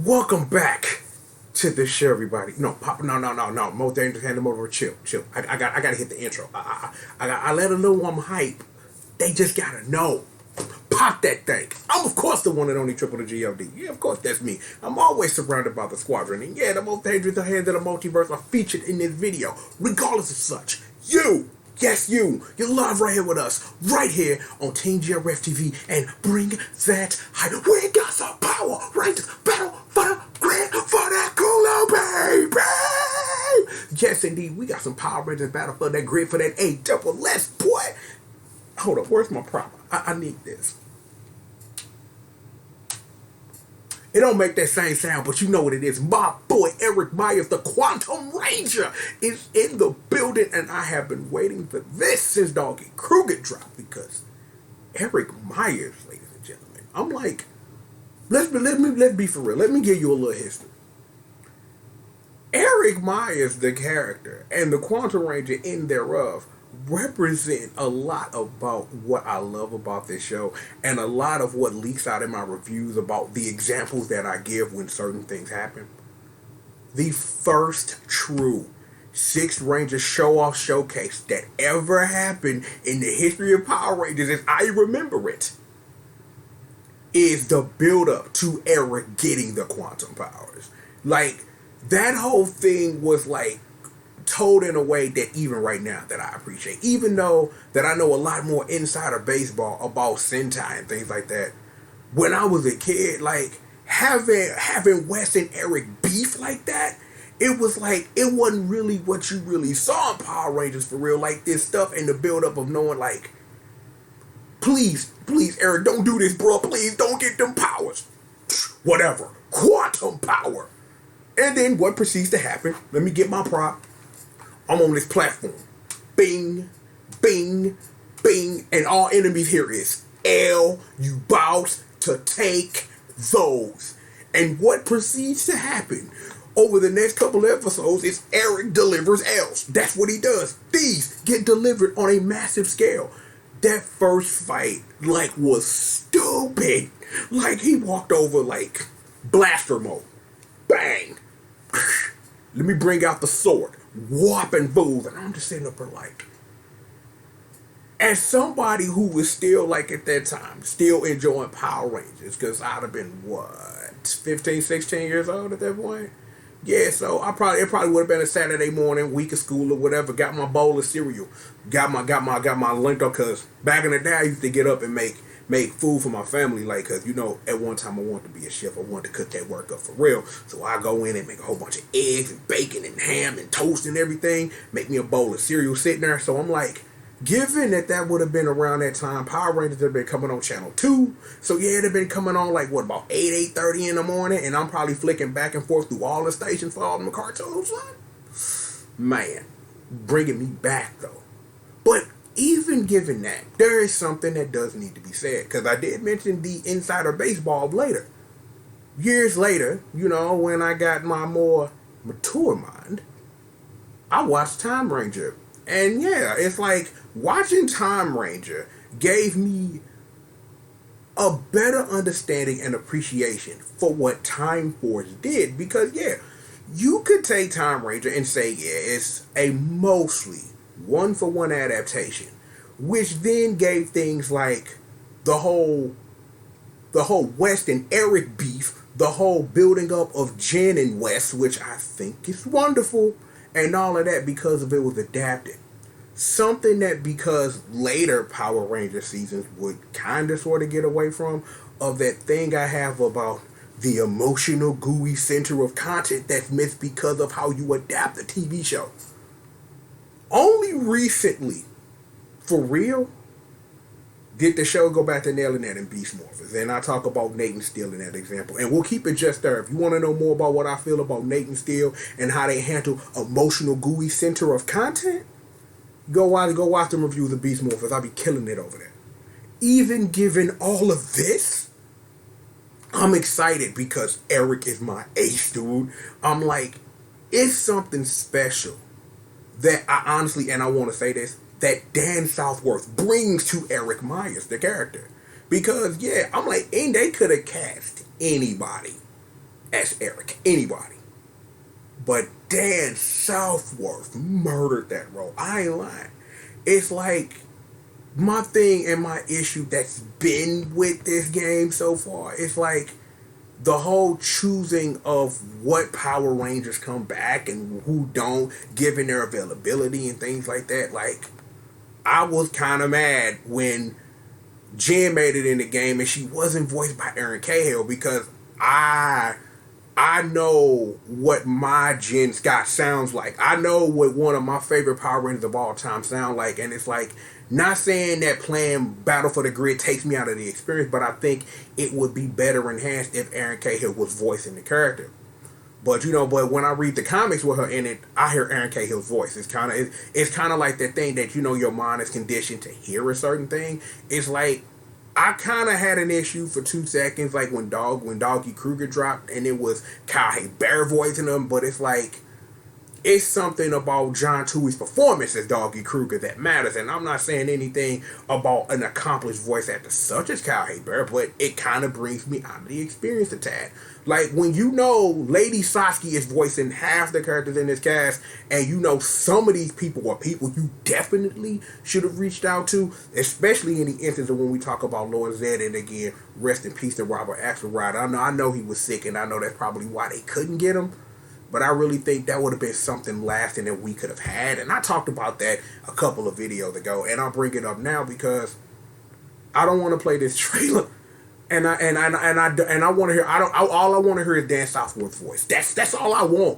Welcome back to the show, everybody. No, pop, no. More dangerous hand over. Chill. I gotta hit the intro. I let them know I'm hype. They just gotta know. Pop that thing. I'm of course the one and only triple the G.O.D. Yeah, of course that's me. I'm always surrounded by the squadron, and yeah, the most dangerous hands of the multiverse are featured in this video. Regardless of such, you. Yes, you're live right here with us, right here on Team GRF TV, and bring that hype. We got some power, right? Battle for the grand, for that cooler, baby! Yes, indeed, we got some Power Rangers battle for that grid, for that A double S, boy. Hold up, where's my prop? I need this. It don't make that same sound, but you know what it is. My boy Eric Myers, the Quantum Ranger, is in the building, and I have been waiting for this since Doggy Kruger dropped, because Eric Myers, ladies and gentlemen, I'm like, let's be for real. Let me give you a little history. Eric Myers, the character, and the Quantum Ranger in thereof, represent a lot about what I love about this show, and a lot of what leaks out in my reviews about the examples that I give when certain things happen. The first true Sixth Ranger show-off showcase that ever happened in the history of Power Rangers, as I remember it, is the build-up to Eric getting the quantum powers. Like, that whole thing was like told in a way that even right now that I appreciate. Even though that I know a lot more insider baseball about Sentai and things like that. When I was a kid, like having Wes and Eric beef like that, it was like it wasn't really what you really saw in Power Rangers for real. Like this stuff and the build up of knowing like, please, Eric, don't do this, bro. Please don't get them powers. Whatever. Quantum power. And then what proceeds to happen? Let me get my prop. I'm on this platform. Bing, bing, bing. And all enemies here is L. You bout to take those. And what proceeds to happen over the next couple episodes is Eric delivers L's. That's what he does. These get delivered on a massive scale. That first fight, like, was stupid. Like, he walked over, like, blaster mode. Bang. Let me bring out the sword. Whopping fools. And I'm just sitting up there like, as somebody who was still like at that time still enjoying Power Rangers, because I'd have been what, 15, 16 years old at that point. Yeah, so it probably would have been a Saturday morning, week of school or whatever. Got my bowl of cereal, got my Lento, cause back in the day I used to get up and make food for my family, like, cause you know at one time I wanted to be a chef. I wanted to cook that work up for real. So I go in and make a whole bunch of eggs and bacon and ham and toast and everything. Make me a bowl of cereal sitting there. So I'm like, given that would have been around that time, Power Rangers have been coming on Channel 2. So yeah, they've been coming on like, what, about 8:30 in the morning? And I'm probably flicking back and forth through all the stations for all them cartoons, son. Man, bringing me back, though. But even given that, there is something that does need to be said. Because I did mention the insider baseball later. Years later, you know, when I got my more mature mind, I watched Time Ranger. And yeah, it's like watching Time Ranger gave me a better understanding and appreciation for what Time Force did. Because yeah, you could take Time Ranger and say, yeah, it's a mostly one-for-one adaptation, which then gave things like the whole West and Eric beef, the whole building up of Jen and West, which I think is wonderful, and all of that because of it was adapted. Something that because later Power Ranger seasons would kind of sort of get away from, of that thing I have about the emotional gooey center of content that's missed because of how you adapt the TV show. Only recently, for real, did the show go back to nailing that in Beast Morphers. And I talk about Nathan Steele in that example. And we'll keep it just there. If you want to know more about what I feel about Nathan Steele and how they handle emotional gooey center of content, go watch them reviews of Beast Morphers. I'll be killing it over there. Even given all of this, I'm excited because Eric is my ace, dude. I'm like, it's something special that I honestly, and I want to say this, that Dan Southworth brings to Eric Myers, the character. Because, yeah, I'm like, and they could have cast anybody as Eric. Anybody. But Dan Southworth murdered that role. I ain't lying. It's like my thing and my issue that's been with this game so far. It's like the whole choosing of what Power Rangers come back and who don't, given their availability and things like that. Like, I was kind of mad when Jen made it in the game and she wasn't voiced by Erin Cahill, because I know what my Jen Scott sounds like. I know what one of my favorite Power Rangers of all time sound like, and it's like, not saying that playing Battle for the Grid takes me out of the experience, but I think it would be better enhanced if Erin Cahill was voicing the character. But but when I read the comics with her in it, I hear Erin Cahill's voice. It's kind of like that thing that your mind is conditioned to hear a certain thing. It's like, I kind of had an issue for 2 seconds, like when Doggy Kruger dropped, and it was Kyle Bear voicing him. But it's like, it's something about John Tui's performance as Doggy Kruger that matters. And I'm not saying anything about an accomplished voice actor such as Kyle Bear, but it kind of brings me out of the experience a tad. Like, when Lady Saskia is voicing half the characters in this cast, and some of these people are people you definitely should have reached out to, especially in the instance of when we talk about Lord Zed, and again, rest in peace to Robert Axelrod. I know he was sick, and I know that's probably why they couldn't get him, but I really think that would have been something lasting that we could have had, and I talked about that a couple of videos ago, and I'll bring it up now because I don't want to play this trailer. And I want to hear. All I want to hear is Dan Southworth's voice. That's all I want,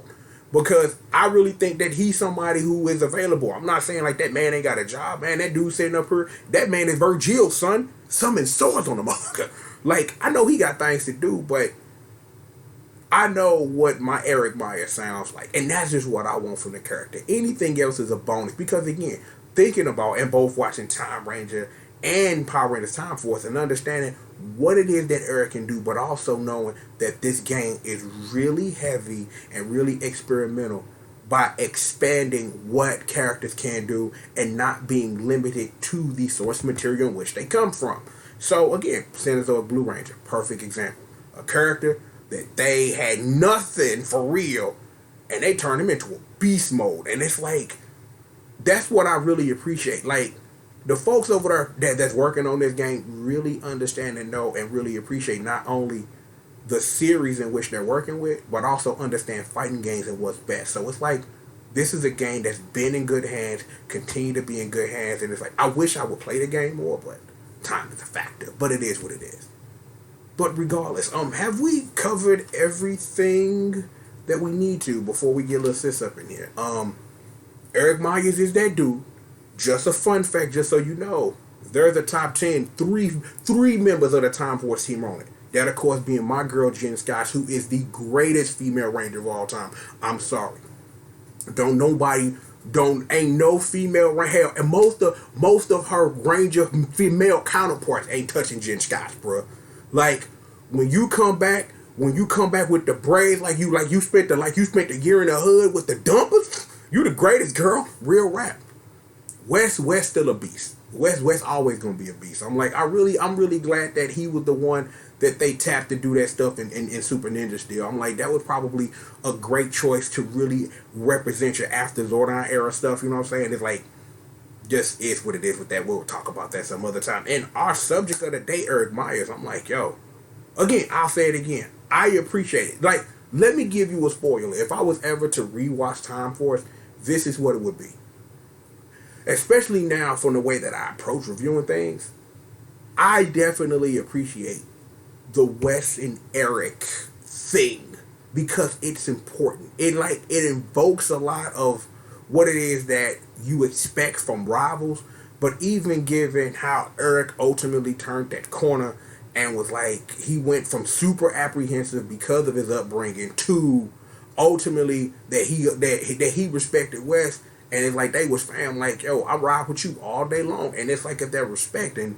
because I really think that he's somebody who is available. I'm not saying like that man ain't got a job, man. That dude sitting up here, that man is Virgil's son, summoning swords on the motherfucker. Like, I know he got things to do, but I know what my Eric Meyer sounds like, and that's just what I want from the character. Anything else is a bonus, because again, thinking about and both watching Time Ranger and Power Rangers Time Force and understanding what it is that Eric can do, but also knowing that this game is really heavy and really experimental by expanding what characters can do and not being limited to the source material in which they come from. So again, Cenozoic Blue Ranger, perfect example. A character that they had nothing for real, and they turned him into a beast mode. And it's like, that's what I really appreciate. Like, the folks over there that's working on this game really understand and know and really appreciate not only the series in which they're working with, but also understand fighting games and what's best. So it's like, this is a game that's been in good hands, continue to be in good hands, and it's like, I wish I would play the game more, but time is a factor. But it is what it is. But regardless, have we covered everything that we need to before we get a little sis up in here? Eric Myers is that dude. Just a fun fact, just so you know, there's a top 10, three members of the Time Force team on it. That, of course, being my girl Jen Scott, who is the greatest female ranger of all time. I'm sorry, ain't no female ranger, and most of her ranger female counterparts ain't touching Jen Scott, bro. Like, when you come back with the braids, like you spent the year in the hood with the dumpers, you the greatest, girl. Real rap. West still a beast. West always gonna be a beast. I'm really glad that he was the one that they tapped to do that stuff in Super Ninja Steel. I'm like, that was probably a great choice to really represent your after Zordon era stuff. You know what I'm saying? It's like, just is what it is with that. We'll talk about that some other time. And our subject of the day, Eric Myers, I'm like, yo, again, I'll say it again. I appreciate it. Like, let me give you a spoiler. If I was ever to rewatch Time Force, this is what it would be. Especially now, from the way that I approach reviewing things, I definitely appreciate the Wes and Eric thing, because it's important. It invokes a lot of what it is that you expect from rivals, but even given how Eric ultimately turned that corner and was like, he went from super apprehensive because of his upbringing to ultimately that he respected Wes. And it's like they was fam, like, yo, I ride with you all day long. And it's like, if they're respecting,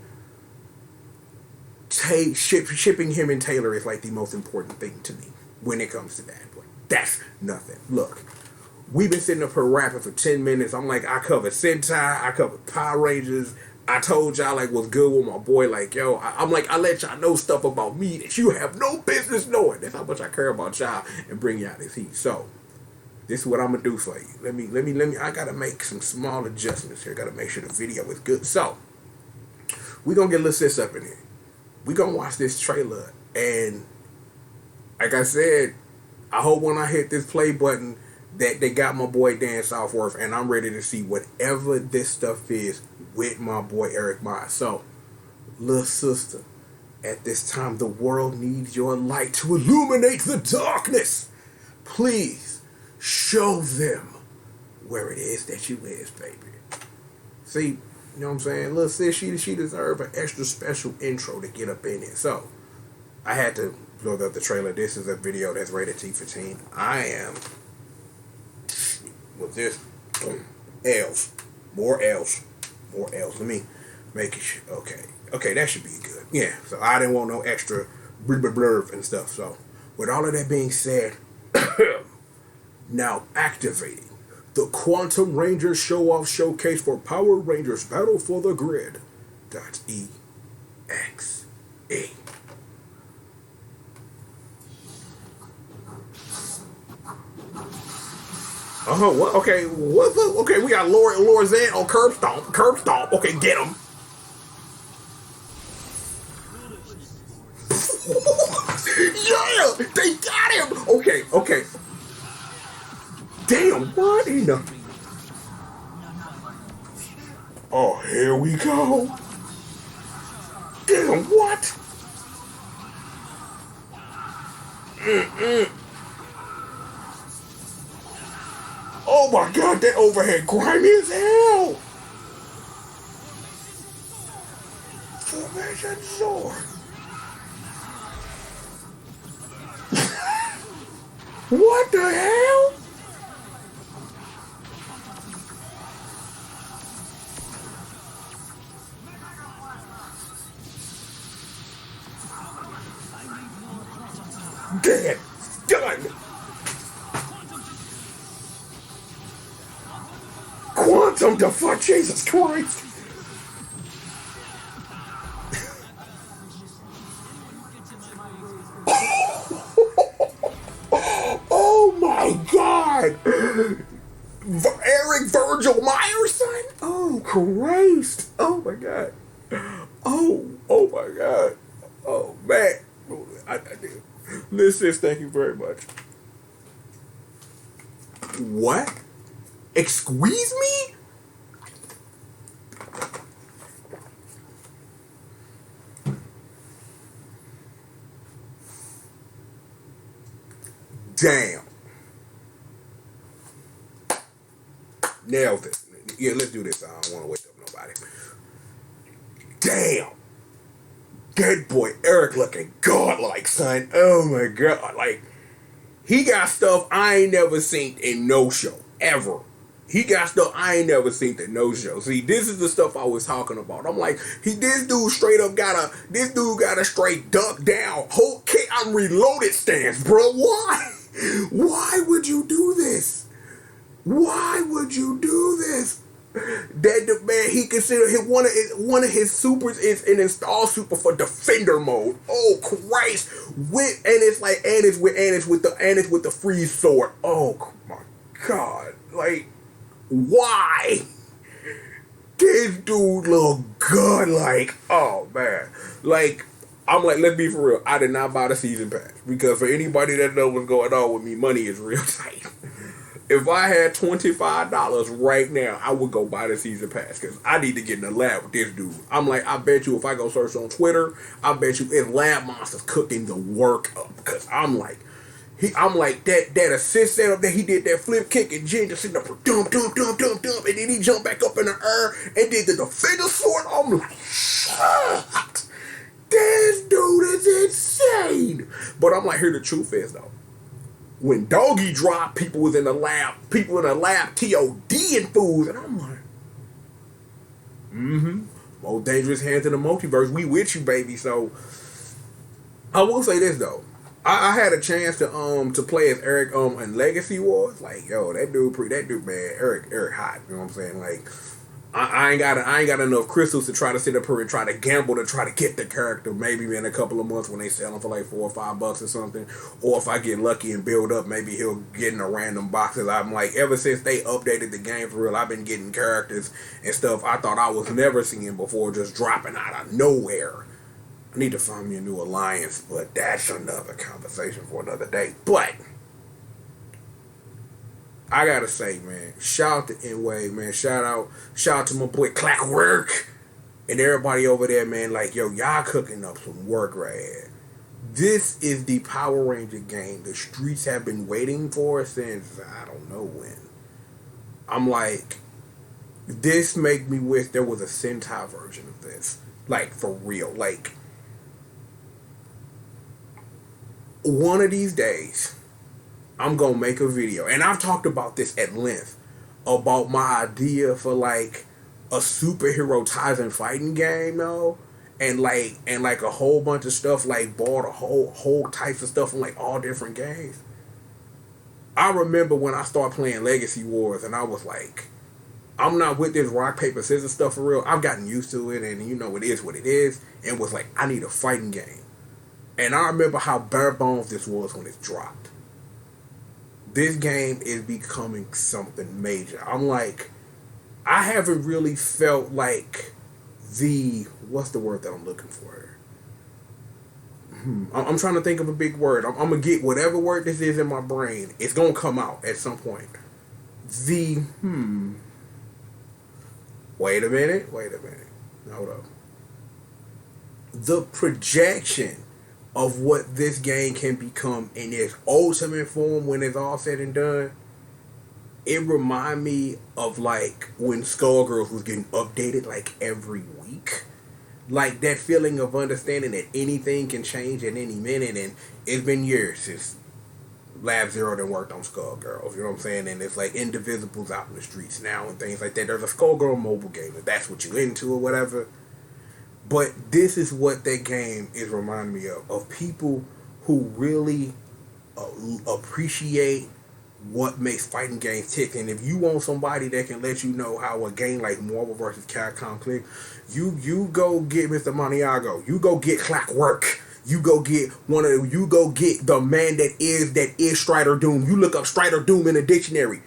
shipping him and Taylor is like the most important thing to me when it comes to that. But that's nothing. Look, we've been sitting up here rapping for 10 minutes. I'm like, I covered Sentai, I covered Power Rangers, I told y'all like what's good with my boy. Like yo, I'm like I let y'all know stuff about me that you have no business knowing. That's how much I care about y'all and bring y'all this heat. So this is what I'm gonna do for you. Let me. I gotta make some small adjustments here. Gotta make sure the video is good. So we gonna get little sis up in here. We gonna watch this trailer and like I said, I hope when I hit this play button that they got my boy Dan Southworth and I'm ready to see whatever this stuff is with my boy Eric Miles. So, little sister, at this time the world needs your light to illuminate the darkness. Please show them where it is that you is, baby. See, you know what I'm saying? Little sis, she deserve an extra special intro to get up in here. So, I had to load up the trailer. This is a video that's rated T for teen. I am with this L's. More L's. More L's. Let me make it okay, that should be good. Yeah, so I didn't want no extra blurb and stuff. So with all of that being said, now activating the Quantum Rangers Show Off Showcase for Power Rangers Battle for the Grid. .exe. What? Okay, what the? Okay, we got Lorzan on Curb Stomp. Okay, get him. Yeah, they got him. Okay. Damn, what in the? Oh, here we go. Damn, what? Oh my God, that overhead grimy as hell. Formation sword. What the hell? Dead. Done. Quantum defuck, Jesus Christ. Oh my God. Eric Virgil Myers, son? Oh Christ. Oh my God. Oh my God. Oh man. I did. Listen, thank you very much. What? Excuse me? Damn. Nailed it. Yeah, let's do this. I don't want to wake up nobody. Damn. That boy Eric looking godlike, son. Oh my God. Like, he got stuff I ain't never seen in no show. Ever. He got stuff I ain't never seen in no show. See, this is the stuff I was talking about. I'm like, this dude straight up got a straight duck down whole kit. I'm reloaded stance, bro. Why? Why would you do this? Why would you do this? That the man, he considered one of his supers is an install super for defender mode. Oh Christ! With the freeze sword. Oh my God! Like, why? This dude look good. Like, oh man. Like, I'm like, let's be for real. I did not buy the season pass because for anybody that knows what's going on with me, money is real tight. If I had $25 right now, I would go buy the season pass because I need to get in the lab with this dude. I'm like, I bet you if I go search on Twitter, I bet you it's Lab Monsters cooking the work up because I'm like that assist setup that he did that flip kick and Jen just sitting up dump, and then he jumped back up in the air and did the defender sword. I'm like, shit, this dude is insane. But I'm like, here the truth is though. When Doggy dropped, people in the lab TOD and fools, and I'm like, most dangerous hands in the multiverse, we with you, baby. So I will say this though, I had a chance to play as Eric in Legacy Wars. Like, yo, that dude man, Eric hot. You know what I'm saying? Like, I ain't got enough crystals to try to sit up here and try to gamble to try to get the character. Maybe in a couple of months when they sell him for like $4 or $5 or something, or if I get lucky and build up, maybe he'll get in a random boxes. I'm like, ever since they updated the game for real, I've been getting characters and stuff I thought I was never seeing before just dropping out of nowhere. I need to find me a new alliance, but that's another conversation for another day. But I gotta say, man, shout out to N-Wave, man. Shout out to my boy Clockwork and everybody over there, man. Like, yo, y'all cooking up some work right here. This is the Power Ranger game the streets have been waiting for since I don't know when. I'm like, this make me wish there was a Sentai version of this. Like, for real. Like, one of these days, I'm gonna make a video, and I've talked about this at length about my idea for like a superhero Titan fighting game, though, and like a whole bunch of stuff, like bought a whole types of stuff from like all different games. I remember when I started playing Legacy Wars, and I was like, I'm not with this rock paper scissors stuff for real. I've gotten used to it, and you know it is what it is, and was like, I need a fighting game, and I remember how bare bones this was when it dropped. This game is becoming something major. I'm like, I haven't really felt like what's the word that I'm looking for here? I'm trying to think of a big word. I'm going to get whatever word this is in my brain. It's going to come out at some point. Wait a minute. Hold up. The projection of what this game can become in its ultimate form when it's all said and done, it remind me of like when Skullgirls was getting updated like every week. Like that feeling of understanding that anything can change at any minute, and it's been years since Lab Zero done worked on Skullgirls, you know what I'm saying? And it's like Indivisibles out in the streets now and things like that. There's a Skullgirl mobile game if that's what you into or whatever. But this is what that game is reminding me of people who really appreciate what makes fighting games tick. And if you want somebody that can let you know how a game like Marvel vs. Capcom click, you go get Mr. MANIACAL. You go get Clockwork. You go get the man that is Strider Doom. You look up Strider Doom in the dictionary.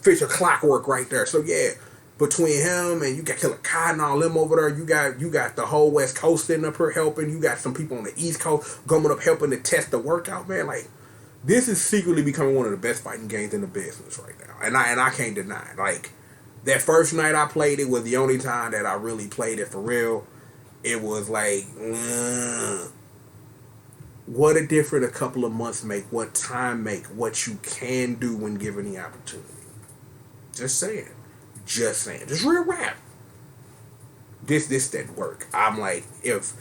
Fish a Clockwork right there. So yeah. Between him and you got Killer Kai and all them over there, you got the whole West Coast sitting up here helping. You got some people on the East Coast coming up helping to test the workout, man. Like, this is secretly becoming one of the best fighting games in the business right now, and I can't deny it. Like, that first night I played it was the only time that I really played it for real. It was like, what a difference a couple of months make, what time make, what you can do when given the opportunity. Just saying. Just real rap. This didn't work. I'm like, if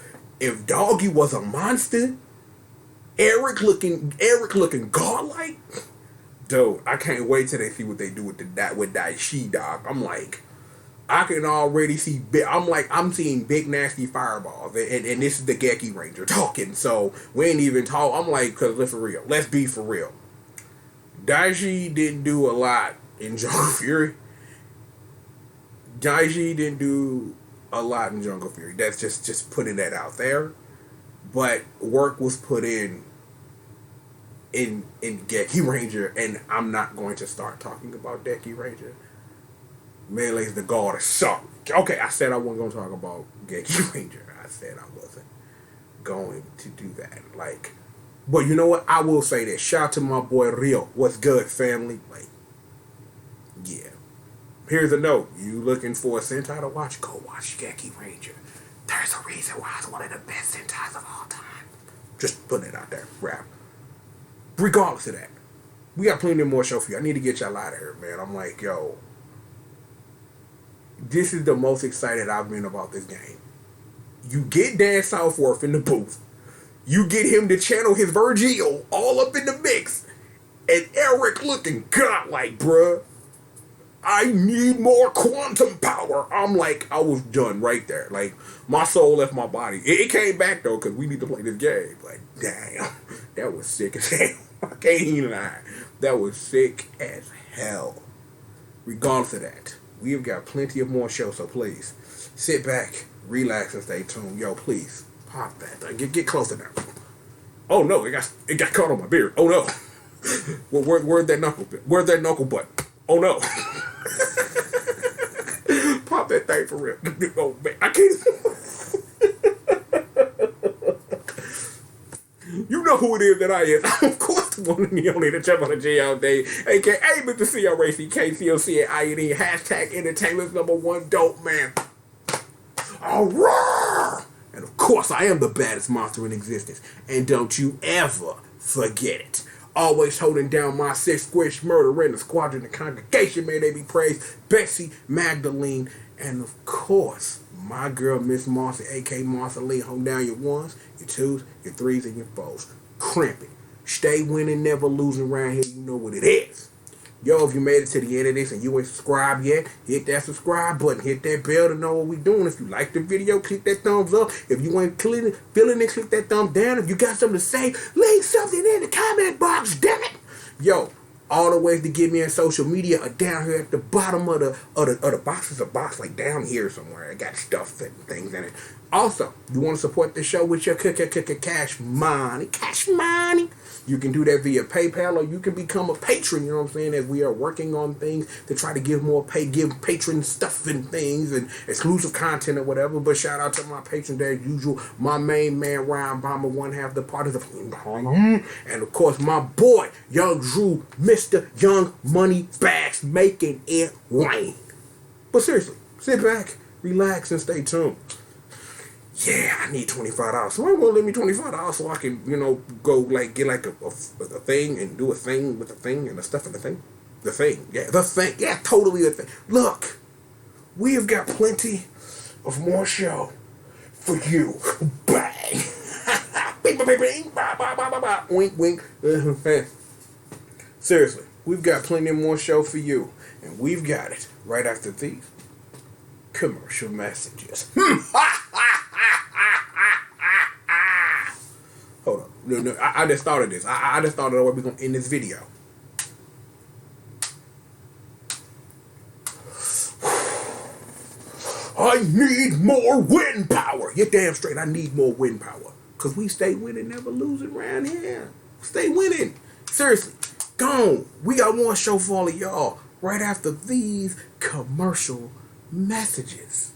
Doggy was a monster, Eric looking godlike, dude, I can't wait till they see what they do with Daishi, dog. I'm like, I can already see. I'm seeing big nasty fireballs, and this is the Geki Ranger talking. So we ain't even talk. I'm like, cause let's be for real. Daishi didn't do a lot in Jungle Fury. Daishi didn't do a lot in Jungle Fury. That's just putting that out there. But work was put in Geki Ranger, and I'm not going to start talking about Geki Ranger. Melee's the god of something. Okay, I said I wasn't going to talk about Geki Ranger. I said I wasn't going to do that. Like, but you know what? I will say this. Shout out to my boy Rio. What's good, family? Like, yeah. Here's a note. You looking for a Sentai to watch? Go watch Geki Ranger. There's a reason why it's one of the best Sentais of all time. Just putting it out there. Rap. Regardless of that, we got plenty more show for you. I need to get y'all out of here, man. I'm like, yo, this is the most excited I've been about this game. You get Dan Southworth in the booth. You get him to channel his Virgil all up in the mix. And Eric looking godlike, bruh. I need more quantum power. I'm like, I was done right there. Like, my soul left my body. It came back, though, because we need to play this game. Like, damn. That was sick as hell. I can't even lie. That was sick as hell. Regardless of that, We have got plenty of more shows, so please sit back, relax, and stay tuned. Yo, please pop that thing. Get closer now. Oh no, it got caught on my beard. Oh no. Well, where'd that knuckle? Where's that knuckle butt? Oh no. Pop that thing for real. Oh man, I can't. You know who it is that I am. Of course, the one and the only, the champ on the G.O.D, aka Mr. C-O-R-A-C-K-C-O-C-I-N-E, hashtag entertainment's #1 dope man. Alright! And of course, I am the baddest monster in existence. And don't you ever forget it. Always holding down my six squish murder in the squadron, the congregation, may they be praised. Betsy, Magdalene, and of course, my girl, Miss Marcy, a.k.a. Martha Lee. Hold down your ones, your twos, your threes, and your fours. Crimp it. Stay winning, never losing around here. You know what it is. Yo, if you made it to the end of this and you ain't subscribed yet, hit that subscribe button. Hit that bell to know what we doing. If you like the video, click that thumbs up. If you ain't feeling it, click that thumbs down. If you got something to say, leave something in the comment box, damn it. Yo, all the ways to get me on social media are down here at the bottom of the box. Is a box like down here somewhere. I got stuff and things in it. Also, you want to support the show with your cash money. You can do that via PayPal, or you can become a patron, you know what I'm saying, as we are working on things to try to give patrons stuff and things and exclusive content or whatever. But shout out to my patrons as usual. My main man, Ryan Bomber, one half the party, and of course my boy, Young Drew, Mr. Young Money Bags, making it rain. But seriously, sit back, relax, and stay tuned. Yeah, I need $25. Someone will let me $25 so I can, go like get like a thing and do a thing with the thing and the stuff in the thing. The thing, yeah, totally the thing. Look, we have got plenty of more show for you. Bang, bing, bing, bing, bing, ba, ba, ba, ba, ba. Wink, wink. Seriously, we've got plenty more show for you, and we've got it right after these commercial messages. Hold on. No, I just started this. I just started the way we're going to end this video. I need more wind power. You're damn straight. I need more wind power. Because we stay winning, never losing around here. Stay winning. Seriously. Gone. We got one show for all of y'all right after these commercial messages.